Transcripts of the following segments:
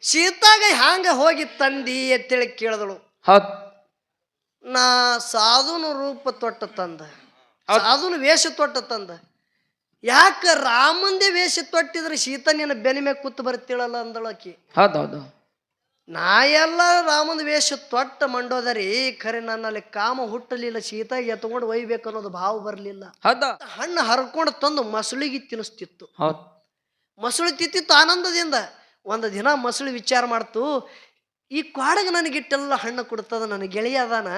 ಸೀತಾಗ ಹ್ಯಾಂಗ ಹೋಗಿ ತಂದಿ ಅಂತೇಳಿ ಕೇಳಿದಳು. ಹೌದ್ ನಾ ಸಾಧುನ ರೂಪ ತೊಟ್ಟ ತಂದ, ಸಾಧುನ ವೇಷ ತೊಟ್ಟ ತಂದ. ಯಾಕ ರಾಮಂದೇ ವೇಷ ತೊಟ್ಟಿದ್ರೆ ಸೀತಾ ನಿನ್ನ ಬೆನ್ನ ಮೇಲೆ ಕೂತು ಬರ್ತೀಳಲ್ಲ ಅಂದಳಕಿ. ಹೌದೌದು. ನಾ ಎಲ್ಲ ರಾಮನ ವೇಷ ತೊಟ್ಟ ಮಂಡೋದರಿ, ಖರೆ ನನ್ನಲ್ಲಿ ಕಾಮ ಹುಟ್ಟಲಿಲ್ಲ, ಸೀತಾಗಿ ಎತ್ಕೊಂಡು ಒಯ್ಬೇಕು ಅನ್ನೋದು ಭಾವ ಬರಲಿಲ್ಲ. ಹೌದ ಹಣ್ಣು ಹರ್ಕೊಂಡು ತಂದು ಮಸಳಿಗೆ ತಿನ್ನಿಸ್ತಿತ್ತು. ಹೌದ್ ಮಸಳು ತಿತ್ತಿತ್ತು ಆನಂದದಿಂದ. ಒಂದು ದಿನ ಮಸಳು ವಿಚಾರ ಮಾಡ್ತು, ಈ ಕ್ವಾಡಗ ನನಗಿಟ್ಟೆಲ್ಲ ಹಣ್ಣು ಕೊಡ್ತದ, ನನ್ನ ಗೆಳೆಯ ಅದಾನ,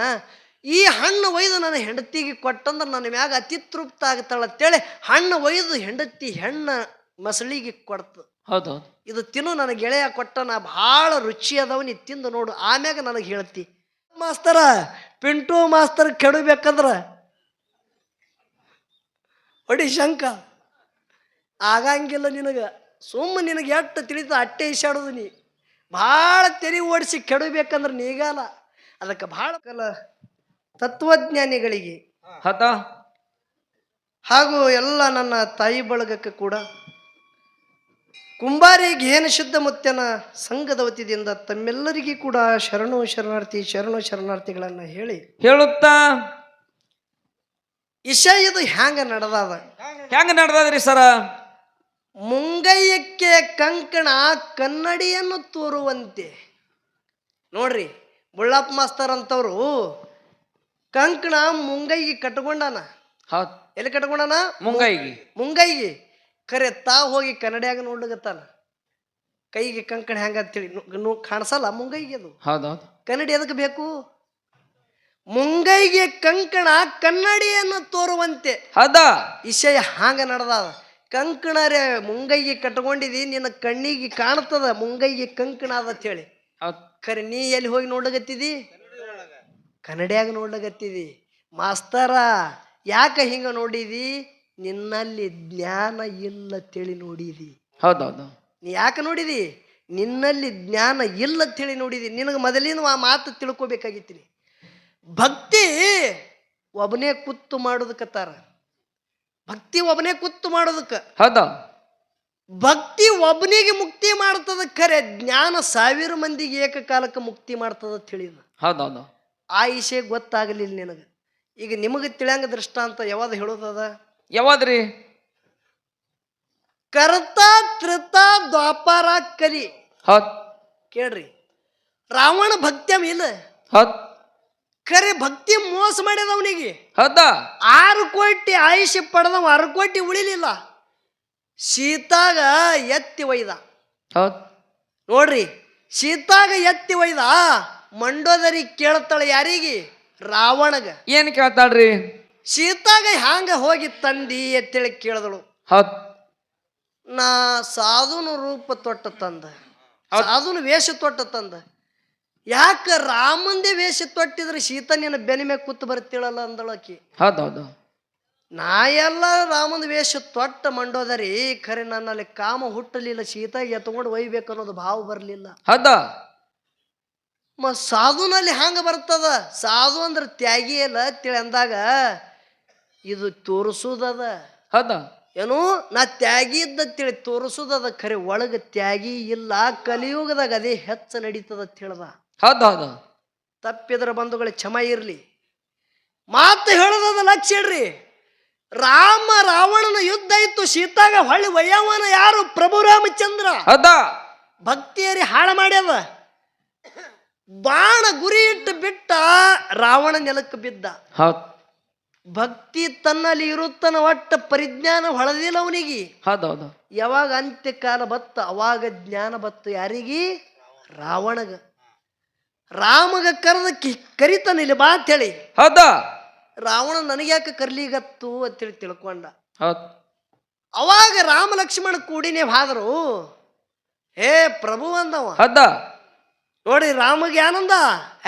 ಈ ಹಣ್ಣು ಒಯ್ದು ನನ್ನ ಹೆಂಡತಿಗೆ ಕೊಟ್ಟಂದ್ರೆ ನನ್ನ ಮ್ಯಾಗ ಅತಿ ತೃಪ್ತ ಆಗ್ತಾಳ ಅಂತೇಳಿ ಹಣ್ಣು ಒಯ್ದು ಹೆಂಡತಿ ಹೆಣ್ಣ ಮಸಳಿಗೆ ಕೊಡ್ತು. ಹೌದೌದು. ಇದು ತಿನ್ನು, ನನ್ನ ಗೆಳೆಯ ಕೊಟ್ಟ, ನಾ ಭಾಳ ರುಚಿ ಅದಾವನಿ ತಿಂದು ನೋಡು, ಆಮ್ಯಾಗ ನನಗೆ ಹೇಳ್ತಿ. ಮಾಸ್ತರ ಪಿಂಟು ಮಾಸ್ತರ್ ಕೆಡಬೇಕಂದ್ರ ಹೊಡಿ ಶಂಕ ಆಗಂಗಿಲ್ಲ ನಿನಗ. ಸುಮ್ಮ ನಿನಗೆ ಎಷ್ಟು ತಿಳಿತು ಅಟ್ಟೆ ಇಸಾಡೋದು. ನೀ ಭಾಳ ತೆರಿ ಓಡಿಸಿ ಕೆಡಬೇಕಂದ್ರೆ ನೀಗಲ್ಲ. ಅದಕ್ಕೆ ಭಾಳ ಕಲ ತತ್ವಜ್ಞಾನಿಗಳಿಗೆ ಹೌದ ಹಾಗೂ ಎಲ್ಲ ನನ್ನ ತಾಯಿ ಬಳಗಕ್ಕೆ ಕೂಡ ಕುಂಬಾರಿ ಘೇನ ಶುದ್ಧ ಮುತ್ಯನ ಸಂಘದ ವತಿಯಿಂದ ತಮ್ಮೆಲ್ಲರಿಗೂ ಕೂಡ ಶರಣು ಶರಣಾರ್ಥಿಗಳನ್ನು ಹೇಳುತ್ತಾ ಇದು ಹ್ಯಾಂಗ ನಡೆದಾದ. ಹೆಂಗ ನಡೆದ್ರಿ ಸರ? ಮುಂಗೈಯಕ್ಕೆ ಕಂಕಣ ಕನ್ನಡಿಯನ್ನು ತೋರುವಂತೆ. ನೋಡ್ರಿ, ಬುಳ್ಳಪ್ಪ ಮಾಸ್ತರ್ ಅಂತವ್ರು ಕಂಕಣ ಮುಂಗೈಗೆ ಕಟ್ಕೊಂಡಾನ. ಹೌದ್ ಎಲ್ಲಿ ಕಟ್ಕೊಂಡಾನ? ಮುಂಗೈಗೆ. ಖರೆ ತಾ ಹೋಗಿ ಕನ್ನಡಿಯಾಗ ನೋಡ್ಲಿಗತ್ತಾನ. ಕೈಗೆ ಕಂಕಣ ಹೆಂಗ ಅಂತೇಳಿ ಕಾಣಿಸಲ್ಲ ಮುಂಗೈಗೆ. ಅದು ಹೌದೌದು. ಕನ್ನಡಿ ಎದಕ್ಕೆ ಬೇಕು? ಮುಂಗೈಗೆ ಕಂಕಣ ಕನ್ನಡಿಯನ್ನು ತೋರುವಂತೆ. ಹೌದಾ? ವಿಷಯ ಹಾಂಗ ನಡೆದಾದ. ಕಂಕಣರೇ ಮುಂಗೈಗೆ ಕಟ್ಕೊಂಡಿದಿ, ನಿನ್ನ ಕಣ್ಣಿಗೆ ಕಾಣ್ತದ ಮುಂಗೈಗೆ ಕಂಕಣ ಅದ ಅಂತೇಳಿ. ಖರೆ ನೀ ಎಲ್ಲಿ ಹೋಗಿ ನೋಡ್ಲಗತ್ತಿದಿ? ಕನ್ನಡಿಯಾಗ ನೋಡ್ಲಗತ್ತಿದಿ. ಮಾಸ್ತರ ಯಾಕ ಹಿಂಗ ನೋಡಿದಿ? ನಿನ್ನಲ್ಲಿ ಜ್ಞಾನ ಇಲ್ಲ ತಿಳಿ ನೋಡಿದಿ. ಹೌದೌದು. ನೀ ಯಾಕೆ ನೋಡಿದಿ? ನಿನ್ನಲ್ಲಿ ಜ್ಞಾನ ಇಲ್ಲ ತಿಳಿ ನೋಡಿದಿ. ನಿನಗೆ ಮೊದಲಿನ ಆ ಮಾತು ತಿಳ್ಕೊಬೇಕಾಗಿತ್ತೀನಿ. ಭಕ್ತಿ ಒಬ್ಬನೇ ಕುತ್ತು ಮಾಡೋದಕ್ಕತ್ತಾರ. ಭಕ್ತಿ ಒಬ್ಬನೇ ಕುತ್ತು ಮಾಡೋದಕ್ಕೆ. ಹೌದಾ? ಭಕ್ತಿ ಒಬ್ಬನಿಗೆ ಮುಕ್ತಿ ಮಾಡ್ತದ, ಖರೆ ಜ್ಞಾನ 1000 ಮಂದಿಗೆ ಏಕಕಾಲಕ್ಕೆ ಮುಕ್ತಿ ಮಾಡ್ತದ ತಿಳಿದ. ಹೌದೌದು. ಆ ವಿಷಯ ಗೊತ್ತಾಗಲಿಲ್ಲ ನಿನಗೆ. ಈಗ ನಿಮಗೆ ತಿಳಿಯಂಗ ದೃಷ್ಟಾಂತ ಯಾವ್ದು ಹೇಳೋದದ? ಯಾವಾದ್ರಿ? ಕರ್ತ ತ್ರಿತ ದ್ವಾಪರ ಕಲಿ. ಹೌದ್ ಕೇಳ್ರಿ, ರಾವಣ ಭಕ್ತಿ ಇಲ್ಲ, ಹೌದ್ ಖರೆ ಭಕ್ತಿ ಮೋಸ ಮಾಡ್ಯದ ಅವನಿಗೆ. ಹೌದಾ? 6 ಕೋಟಿ ಆಯುಷ್ಯ ಪಡೆದವ, 6 ಕೋಟಿ ಉಳಿಲಿಲ್ಲ. ಸೀತಾಗ ಎತ್ತಿ ಒಯ್ದ. ಹೌದ್ ನೋಡ್ರಿ, ಸೀತಾಗ ಎತ್ತಿ ಒಯ್ದ. ಮಂಡೋದರಿ ಕೇಳ್ತಾಳೆ ಯಾರಿಗೆ? ರಾವಣಗ. ಏನ್ ಕೇಳ್ತಾಳ್ರಿ? ಸೀತಾಗ ಹ್ಯಾಂಗ ಹೋಗಿ ತಂದಿ ಅಂತೇಳಿ ಕೇಳಿದಳು. ಹೌದ್ ನಾ ಸಾಧುನ ರೂಪ ತೊಟ್ಟ ತಂದ, ಸಾಧುನ ವೇಷ ತೊಟ್ಟ ತಂದ. ಯಾಕ ರಾಮಂದೇ ವೇಷ ತೊಟ್ಟಿದ್ರೆ ಸೀತಾ ನಿನ್ನ ಬೆನ್ನ ಮೇಲೆ ಕೂತು ಬರ್ತೀಳಲ್ಲ ಅಂದಳಕಿ. ಹೌದೌದು. ನಾ ಎಲ್ಲ ರಾಮನ ವೇಷ ತೊಟ್ಟ ಮಂಡೋದರಿ, ಖರೆ ನನ್ನಲ್ಲಿ ಕಾಮ ಹುಟ್ಟಲಿಲ್ಲ, ಸೀತಾಗಿ ಎತ್ಕೊಂಡು ಒಯ್ಬೇಕು ಅನ್ನೋದು ಭಾವ ಬರಲಿಲ್ಲ. ಹೌದಾ? ಸಾಧುನಲ್ಲಿ ಹ್ಯಾಂಗ ಬರ್ತದ? ಸಾಧು ಅಂದ್ರೆ ತ್ಯಾಗಿ ಅಲ್ಲ ತಿಳಿ ಅಂದಾಗ ಇದು ತೋರಿಸುದದ. ಹೌದಾ? ಏನು? ನಾ ತ್ಯಾಗಿ ಇದ್ದ ತೋರಿಸುದದ, ಖರೆ ಒಳಗೆ ತ್ಯಾಗಿ ಇಲ್ಲ. ಕಲಿಯುಗದಾಗ ಅದೇ ಹೆಚ್ಚ ನಡೀತದ ಹೇಳ್ದ. ಹೌದೌದು. ತಪ್ಪಿದ್ರ ಬಂಧುಗಳ ಕ್ಷಮ ಇರ್ಲಿ. ಮಾತು ಹೇಳೋದದ ಲಕ್ಷ್ಯ ಇಡ್ರಿ. ರಾವಣನ ಯುದ್ಧ ಇತ್ತು, ಸೀತಾಗ ಹೊಳ್ಳಿ ವಯ್ಯವನ ಯಾರು? ಪ್ರಭು ರಾಮಚಂದ್ರ. ಹೌದಾ? ಭಕ್ತಿಯರಿ ಹಾಳ ಮಾಡ್ಯದ. ಬಾಣ ಗುರಿ ಇಟ್ಟು ಬಿಟ್ಟ, ರಾವಣ ನೆಲಕ್ಕೆ ಬಿದ್ದ. ಹೌದ್ ಭಕ್ತಿ ತನ್ನಲ್ಲಿ ಇರುತ್ತನ ಒಟ್ಟ ಪರಿಜ್ಞಾನ ಹೊಳದಿಲ್ಲ ಅವನಿಗೆ. ಹೌದೌದು. ಯಾವಾಗ ಅಂತ್ಯಕಾಲ ಬತ್ತ ಅವಾಗ ಜ್ಞಾನ ಬತ್ತು. ಯಾರಿಗೆ? ರಾವಣಗ. ರಾಮಗ ಕರೆದ ಕರಿತಾನ ಇಲ್ಲಿ ಬಾ ಅಂತೇಳಿ. ಹೌದಾ? ರಾವಣ ನನಗ್ಯಾಕೆ ಕರ್ಲಿಗತ್ತು ಅಂತೇಳಿ ತಿಳ್ಕೊಂಡ. ಹೌದ್ ಅವಾಗ ರಾಮ ಲಕ್ಷ್ಮಣ ಕೂಡಿನೇ ಹಾದರು. ಹೇ ಪ್ರಭು ಅಂದವ. ಹೌದಾ? ನೋಡಿ ರಾಮಗೆ ಆನಂದ.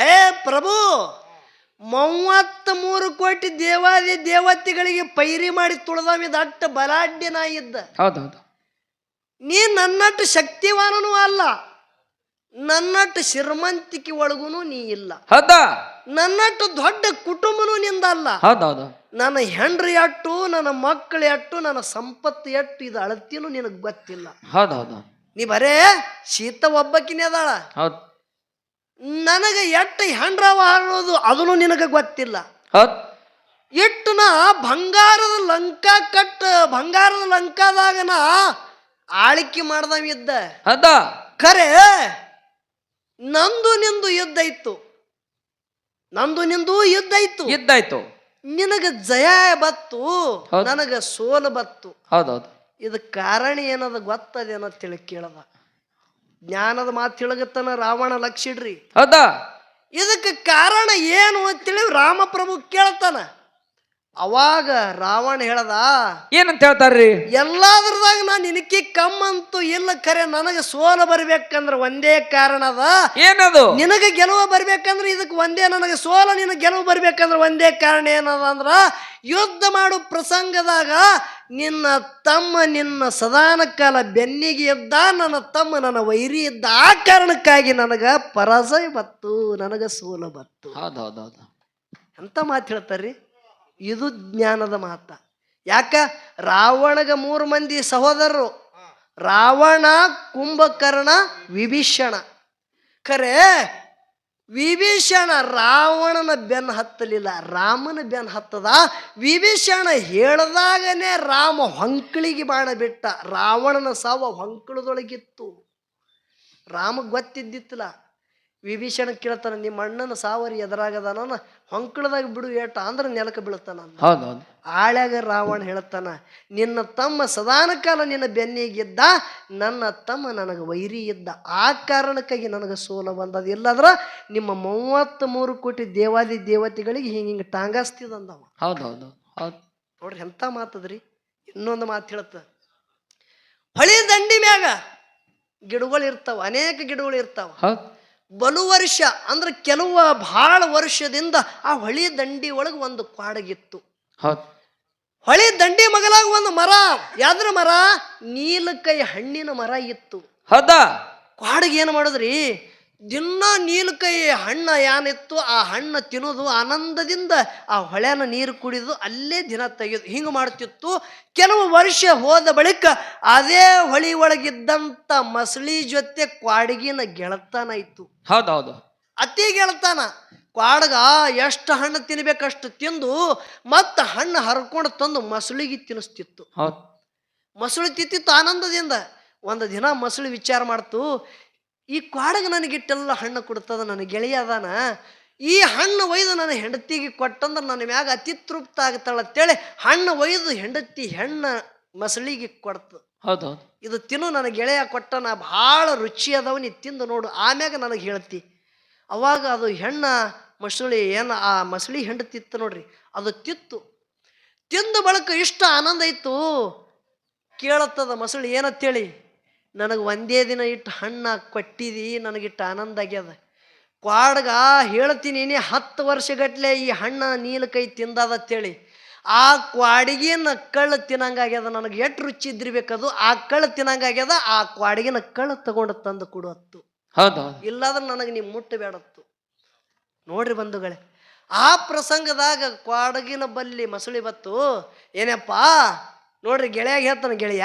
ಹೇ ಪ್ರಭು, 33 ಕೋಟಿ ದೇವಾದಿ ದೇವತೆಗಳಿಗೆ ಪೈರಿ ಮಾಡಿ ತುಳಿದವ ದಟ್ಟ ಬಲಾಢ್ಯ ನಾ ಇದ್ದ. ಹೌದೌದು. ನೀ ನನ್ನಟ್ಟು ಶಕ್ತಿವಾನನೂ ಅಲ್ಲ, ನನ್ನಟ್ಟು ಶ್ರೀಮಂತಿಕೆ ಒಳಗುನು ನೀ ಇಲ್ಲ. ಹೌದಾ? ನನ್ನಟ್ಟು ದೊಡ್ಡ ಕುಟುಂಬನೂ ನಿಂದಲ್ಲ. ಹೌದೌದು. ನನ್ನ ಹೆಂಡ್ರಿ ಎಟ್ಟು, ನನ್ನ ಮಕ್ಕಳು ಎಟ್ಟು, ನನ್ನ ಸಂಪತ್ತು ಎಟ್ಟು, ಇದು ಅಳತಿನೂ ನಿನಗೆ ಗೊತ್ತಿಲ್ಲ. ಹೌದೌದು. ನೀ ಬರೇ ಶೀತ ಒಬ್ಬಕಿನೇ ಅದಾಳ. ಹೌದ್ ನನಗೆ ಎಟ್ಟು ಹೆಂಡ್ರವ ಅನ್ನೋದು ಅದನ್ನು ನಿನಗೆ ಗೊತ್ತಿಲ್ಲ. ಹೌದ್ ಇಟ್ಟು ನಾ ಬಂಗಾರದ ಲಂಕಾದಾಗ ನಾ ಆಳಿಕೆ ಮಾಡ್ದವಿದ್ದ. ಹೌದ ಖರೆ ನಂದು ನಿಂದು ಯುದ್ಧ ಇತ್ತು. ಇದ್ದಾಯ್ತು. ನಿನಗ ಜಯ ಬತ್ತು, ಹೌದ್. ನನಗ ಸೋಲು ಬತ್ತು. ಹೌದೌದು. ಇದಕ್ಕೆ ಕಾರಣ ಏನದ ಗೊತ್ತದೇನೋ ತಿಳಿ ಕೇಳದ. ಜ್ಞಾನದ ಮಾತು ತಿಳಗತ್ತನ ರಾವಣ ಲಕ್ಷಿಡ್ರಿ. ಹೌದಾ ಇದಕ್ಕೆ ಕಾರಣ ಏನು ಅಂತೇಳಿ ರಾಮಪ್ರಭು ಕೇಳ್ತಾನ. ಅವಾಗ ರಾವಣ ಹೇಳದ, ಏನಂತ ಹೇಳ್ತಾರ್ರಿ? ಎಲ್ಲಾದ್ರದಾಗ ನಾನು ನಿನಕಿ ಕಮ್ಮಂತೂ ಇಲ್ಲ, ಖರೆ ನನಗೆ ಸೋಲು ಬರ್ಬೇಕಂದ್ರ ಒಂದೇ ಕಾರಣ ಅದ. ಏನದು? ನಿನಗೆ ಗೆಲುವು ಬರ್ಬೇಕಂದ್ರೆ ಇದಕ್ಕೆ ಒಂದೇ, ನನಗೆ ಸೋಲು ನಿನಗೆ ಗೆಲುವು ಬರ್ಬೇಕಂದ್ರೆ ಒಂದೇ ಕಾರಣ ಏನದ ಅಂದ್ರ, ಯುದ್ಧ ಮಾಡೋ ಪ್ರಸಂಗದಾಗ ನಿನ್ನ ತಮ್ಮ ನಿನ್ನ ಸದಾನ ಕಾಲ ಬೆನ್ನಿಗೆ ಇದ್ದ, ನನ್ನ ತಮ್ಮ ನನ್ನ ವೈರಿ ಇದ್ದ. ಆ ಕಾರಣಕ್ಕಾಗಿ ನನಗ ಪರಾಜಯ ಬತ್ತು, ನನಗ ಸೋಲು ಬತ್ತು. ಹೌದೌದೌದು. ಎಂತ ಮಾತು ಹೇಳ್ತಾರ್ರಿ? ಇದು ಜ್ಞಾನದ ಮಾತ. ಯಾಕ? ರಾವಣಗ 3 ಮಂದಿ ಸಹೋದರರು, ರಾವಣ, ಕುಂಭಕರ್ಣ, ವಿಭೀಷಣ. ಖರೆ ವಿಭೀಷಣ ರಾವಣನ ಬೆನ್ನು ಹತ್ತಲಿಲ್ಲ, ರಾಮನ ಬೆನ್ನು ಹತ್ತದ. ವಿಭೀಷಣ ಹೇಳ್ದಾಗನೇ ರಾಮ ಹೊಂಕಳಿಗೆ ಬಾಣ ಬಿಟ್ಟ. ರಾವಣನ ಸಾವ ಹೊಂಕಳದೊಳಗಿತ್ತು, ರಾಮಗ್ ಗೊತ್ತಿದ್ದಿತ್ತಲ್ಲ. ವಿಭೀಷಣ ಕೇಳ್ತಾನ, ನಿಮ್ಮ ಅಣ್ಣನ ಸಾವರಿ ಎದುರಾಗದಾನ, ಹೊಂಕಳದಾಗ ಬಿಡು ಏಟ ಅಂದ್ರೆ ನೆಲಕ್ಕೆ ಬೀಳ್ತಾನ. ಹೌದೌದು. ಆಳ್ಯಾಗ ರಾವಣ ಹೇಳ್ತಾನ, ನಿನ್ನ ತಮ್ಮ ಸದಾನ ಕಾಲ ನಿನ್ನ ಬೆನ್ನಿಗಿದ್ದ, ನನ್ನ ತಮ್ಮ ನನಗೆ ವೈರಿ ಇದ್ದ. ಆ ಕಾರಣಕ್ಕಾಗಿ ನನಗೆ ಸೋಲ ಬಂದದ. ಇಲ್ಲದ್ರ ನಿಮ್ಮ 33 ಕೋಟಿ ದೇವಾದಿ ದೇವತೆಗಳಿಗೆ ಹಿಂಗೆ ಟಾಂಗಾಸ್ತಿದಂದವ. ಹೌದೌದು. ಹೌದು ನೋಡ್ರಿ ಎಂತ ಮಾತದ್ರಿ. ಇನ್ನೊಂದು ಮಾತು ಹೇಳತ್ತ, ಹೊಳಿ ದಂಡಿ ಮ್ಯಾಗ ಗಿಡಗಳು ಇರ್ತಾವ, ಅನೇಕ ಗಿಡಗಳು ಇರ್ತಾವ. ಹೌದು. ಬಲು ವರ್ಷ ಅಂದ್ರೆ ಕೆಲವು ಬಹಳ ವರ್ಷದಿಂದ ಆ ಹೊಳಿ ದಂಡಿ ಒಳಗೆ ಒಂದು ಕ್ವಾಡಗಿತ್ತು. ಹೌದು. ಹೊಳಿ ದಂಡಿ ಮಗಲಾಗ ಒಂದು ಮರ, ಯಾವ್ದ್ರ ಮರ? ನೀಲಕೈ ಹಣ್ಣಿನ ಮರ ಇತ್ತು. ಹೌದಾ? ಕ್ವಾಡಗೆ ಏನು ಮಾಡಿದ್ರಿ, ದಿನ ನೀಲಕೈ ಹಣ್ಣ ಏನಿತ್ತು ಆ ಹಣ್ಣ ತಿನ್ನೋದು, ಆನಂದದಿಂದ ಆ ಹೊಳೆನ ನೀರು ಕುಡಿದು ಅಲ್ಲೇ ದಿನ ತೆಗೆದು ಹಿಂಗೆ ಮಾಡ್ತಿತ್ತು. ಕೆಲವು ವರ್ಷ ಹೋದ ಬಳಿಕ ಅದೇ ಹೊಳಿ ಒಳಗಿದ್ದಂಥ ಮಸಳಿ ಜೊತೆ ಕ್ವಾಡಗಿನ ಗೆಳತನ ಇತ್ತು. ಹೌದೌದು. ಅತಿ ಗೆಳತನ. ಕ್ವಾಡಗ ಎಷ್ಟು ಹಣ್ಣು ತಿನ್ಬೇಕಷ್ಟು ತಿಂದು ಮತ್ತೆ ಹಣ್ಣು ಹರ್ಕೊಂಡು ತಂದು ಮಸಳಿಗೆ ತಿನ್ನಿಸ್ತಿತ್ತು. ಹೌದು. ಮಸಳಿ ತಿಂತಿತ್ತು ಆನಂದದಿಂದ. ಒಂದು ದಿನ ಮಸಳಿ ವಿಚಾರ ಮಾಡ್ತು, ಈ ಕ್ವಾಡಗ ನನಗಿಟ್ಟೆಲ್ಲ ಹಣ್ಣು ಕೊಡ್ತದ, ನನ್ನ ಗೆಳೆಯ ಅದಾನ, ಈ ಹಣ್ಣು ಒಯ್ದು ನನ್ನ ಹೆಂಡತಿಗೆ ಕೊಟ್ಟಂದ್ರೆ ನನ್ನ ಮ್ಯಾಗ ಅತಿ ತೃಪ್ತ ಆಗ್ತಾಳಂತೇಳಿ ಹಣ್ಣು ಒಯ್ದು ಹೆಂಡತಿ ಹೆಣ್ಣ ಮಸಳಿಗೆ ಕೊಡ್ತು. ಹೌದೌದು. ಇದು ತಿನ್ನು, ನನ್ನ ಗೆಳೆಯ ಕೊಟ್ಟನ, ಭಾಳ ರುಚಿ ಅದಾವ, ನೀ ತಿಂದು ನೋಡು, ಆಮ್ಯಾಗ ನನಗೆ ಹೇಳ್ತಿ. ಅವಾಗ ಅದು ಹೆಣ್ಣ ಮಸಳಿ ಏನು ಆ ಮಸಳಿ ಹೆಂಡತಿತ್ತು ನೋಡ್ರಿ, ಅದು ತಿಂದ ಬಳಕ ಇಷ್ಟ ಆನಂದ ಇತ್ತು. ಕೇಳತ್ತದ ಮಸಳಿ ಏನಂತೇಳಿ, ನನಗೆ ಒಂದೇ ದಿನ ಇಟ್ಟು ಹಣ್ಣ ಕೊಟ್ಟಿದಿ, ನನಗಿಟ್ಟು ಆನಂದ ಆಗ್ಯದ. ಕ್ವಾಡಗ ಹೇಳ್ತೀನಿ, 10 ವರ್ಷಗಟ್ಲೆ ಈ ಹಣ್ಣ ನೀಲಕೈ ತಿಂದದತ್ತೇಳಿ ಆ ಕ್ವಾಡಿಗಿನ ಕಳ್ಳು ತಿನ್ನಂಗಾಗ್ಯದ. ನನಗೆ ಎಷ್ಟು ರುಚಿ ಇದ್ದಿರ್ಬೇಕದು, ಆ ಕಳ್ಳು ತಿನ್ನಂಗಾಗ್ಯದ. ಆ ಕ್ವಾಡಿಗಿನ ಕಳ್ಳು ತಗೊಂಡು ತಂದು ಕೊಡುವತ್ತು, ಹೌದೌದು. ಇಲ್ಲಾದ್ರೆ ನನಗೆ ನೀವು ಮುಟ್ಟಬೇಡತ್ತು. ನೋಡ್ರಿ ಬಂಧುಗಳೇ, ಆ ಪ್ರಸಂಗದಾಗ ಕ್ವಾಡಗಿನ ಬಲ್ಲಿ ಮಸಳಿ ಬತ್ತು. ಏನಪ್ಪ ನೋಡ್ರಿ, ಗೆಳೆಯಾಗ ಹೇಳ್ತಾನೆ, ಗೆಳೆಯ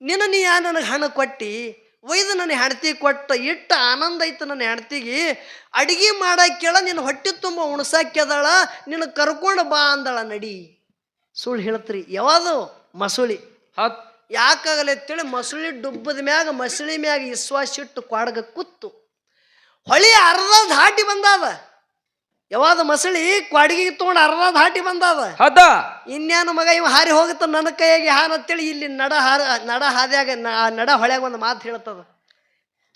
ನೀ ನನಗೆ ಹಣ್ಣು ಕೊಟ್ಟು ಒಯ್ದು ನನ್ನ ಹೆಂಡತಿ ಕೊಟ್ಟ, ಇಟ್ಟ ಆನಂದ ಐತೆ ನನ್ನ ಹೆಂಡತಿಗೆ. ಅಡಿಗೆ ಮಾಡಕ್ಕೆ ಕೇಳ, ನಿನ್ನ ಹೊಟ್ಟೆ ತುಂಬ ಉಣಸಾಕ್ಯದಾಳ, ನಿನ್ನ ಕರ್ಕೊಂಡು ಬಾ ಅಂದಳ, ನಡಿ. ಸುಳ್ಳು ಹೇಳ್ತ್ರಿ. ಯಾವುದು? ಮಸುಳಿ. ಹೌದು. ಯಾಕಾಗಲ್ಲ ಅಂತೇಳಿ ಮಸುಳಿ ಡುಬ್ಬದ ಮ್ಯಾಗ ಮಸಳಿ ಮ್ಯಾಗ ವಿಶ್ವಾಸ ಇಟ್ಟು ಕ್ವಾಡಗ ಕೂತು ಹೊಳಿ ಅರ್ಧ ದಾಟಿ ಬಂದಾದ. ಯಾವಾಗ ಮಸಳಿ ಕ್ವಾಡಿಗೆ ತೊಗೊಂಡು ಅರ್ಧ ದಾಟಿ ಬಂದಾದ. ಹೌದಾ? ಇನ್ಯಾನು ಮಗ ಇವ ಹಾರಿ ಹೋಗುತ್ತ ನನ್ನ ಕೈಯಾಗಿ ಹಾನತ್ತೇಳಿ ಇಲ್ಲಿ ನಡ ಹಾದ್ಯಾಗ ನಡ ಹೊಳ್ಯಾಗ ಒಂದು ಮಾತು ಹೇಳ್ತದ,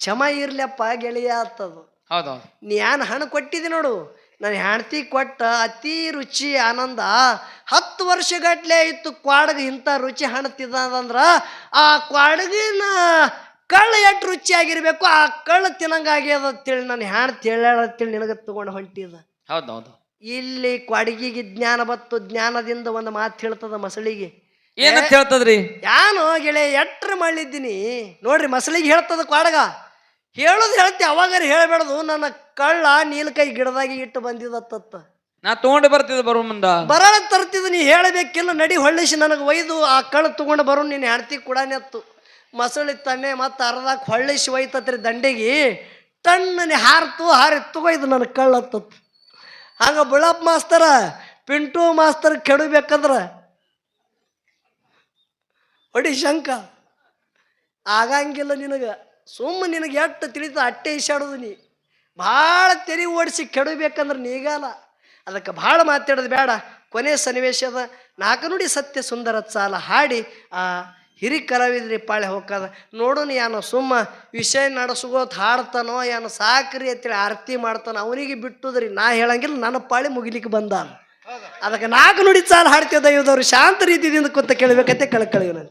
ಕ್ಷಮ ಇರ್ಲಪ್ಪ ಗೆಳೆಯ ಅಂತದು. ಹೌದೌದು. ನೀ ಏನ್ ಹಣ್ಣು ಕೊಟ್ಟಿದ್ದಿ ನೋಡು, ನನ್ನ ಹೆಂಡತಿ ಕೊಟ್ಟ ಅತಿ ರುಚಿ ಆನಂದ 10 ವರ್ಷಗಟ್ಲೆ ಇತ್ತು. ಕ್ವಾಡಗ ಇಂಥ ರುಚಿ ಹಣ್ಣು ತಿನ್ನದಂದ್ರ ಆ ಕ್ವಾಡಗಿನ ಕಳ್ಳು ಎಷ್ಟು ರುಚಿ ಆಗಿರ್ಬೇಕು, ಆ ಕಳ್ಳು ತಿನ್ನಂಗಾಗ್ಯದ ಅಂತೇಳಿ ನನ್ನ ಹೆಂಡತಿ ಹೇಳತ್ತೇಳಿ ನಿನಗೆ ತಗೊಂಡು ಹೊಂಟಿದ. ಹೌದೌದು. ಇಲ್ಲಿ ಕ್ವಾಡಗಿಗೆ ಜ್ಞಾನ ಬತ್ತು. ಜ್ಞಾನದಿಂದ ಒಂದು ಮಾತು ಹೇಳ್ತದ ಮಸಳಿಗೆ. ಏನಂತ ಹೇಳ್ತದ್ರಿ? ಯಾನು ಗೆಳೆ ಎಟ್ರ ಮಾಡಿದ್ದೀನಿ ನೋಡ್ರಿ, ಮಸಳಿಗೆ ಹೇಳ್ತದ ಕ್ವಾಡಗ. ಹೇಳೋದು ಹೇಳ್ತಿ, ಅವಾಗಾರ ಹೇಳಬೇಡದು, ನನ್ನ ಕಳ್ಳ ನೀಲಕೈ ಗಿಡದಾಗಿ ಇಟ್ಟು ಬಂದಿದತ್ತ. ನಾ ತಗೊಂಡು ಬರ್ತಿದ್ದೆ ಬರೋ ಮುಂದ ಬರಳ ತರ್ತಿದ್, ನೀ ಹೇಳಬೇಕಿಲ್ಲ, ನಡಿ ಹೊಳ್ಳಿಸಿ ನನಗೆ ಒಯ್ದು ಆ ಕಳ್ಳ ತಗೊಂಡು ಬರೋ ನಿನ್ನ ಹೆಂಡತಿ ಕೂಡ ನೆತ್ತು. ಮಸಳಿ ತನ್ನೆ ಮತ್ತು ಅರ್ಧಕ್ಕೆ ಹೊಳ್ಳಿಸಿ ಒಯ್ತತ್ರಿ ದಂಡೆಗೆ ತಣ್ಣನೆ ಹಾರಿ ತಗೋ ಇದು ನನ್ನ ಕಳ್ಳತ್ತತ್. ಹಂಗ ಬುಳಪ್ಪ ಮಾಸ್ತರ ಪಿಂಟು ಮಾಸ್ತರ್ ಕೆಡಬೇಕಂದ್ರ ಹೊಡಿ ಶಂಕ ಆಗಂಗಿಲ್ಲ ನಿನಗೆ. ಸುಮ್ಮ ನಿನಗೆ ಎಷ್ಟು ತಿಳಿತ ಅಟ್ಟೆ ಇಸಾಡೋದು ನೀ. ಭಾಳ ತೆರಿ ಓಡಿಸಿ ಕೆಡಬೇಕಂದ್ರೆ ನೀಗಲ್ಲ. ಅದಕ್ಕೆ ಭಾಳ ಮಾತಾಡೋದು ಬೇಡ. ಕೊನೆ ಸನ್ನಿವೇಶದ ನಾಲ್ಕು ನುಡಿ ಸತ್ಯ ಸುಂದರ ಸಾಲ ಹಾಡಿ ಆ ಹಿರಿ ಕಲಾವಿದ್ರಿ ಪಾಳೆ ಹೋಗ್ಕದ ನೋಡೋಣ. ಯಾನು ಸುಮ್ಮ ವಿಷಯ ನಡೆಸ್ಕೋತ ಹಾಡ್ತಾನೋ ಏನು ಸಾಕ್ರಿ ಅಂತೇಳಿ ಆರತಿ ಮಾಡ್ತಾನೋ ಅವನಿಗೆ ಬಿಟ್ಟುದ್ರಿ. ನಾ ಹೇಳಂಗಿಲ್ಲ, ನನ್ನ ಪಾಳೆ ಮುಗಿಲಿಕ್ಕೆ ಬಂದ. ಅದಕ್ಕೆ ನಾಲ್ಕು ನುಡಿ ಸಾಲ ಹಾಡ್ತಿದ್ದ ಇವ್ದವ್ರು ಶಾಂತ ರೀತಿಯಿಂದ ಕೂತ ಕೇಳಬೇಕಂತೆ ಕಳ್ಕಳಿವ್ ನಾನು.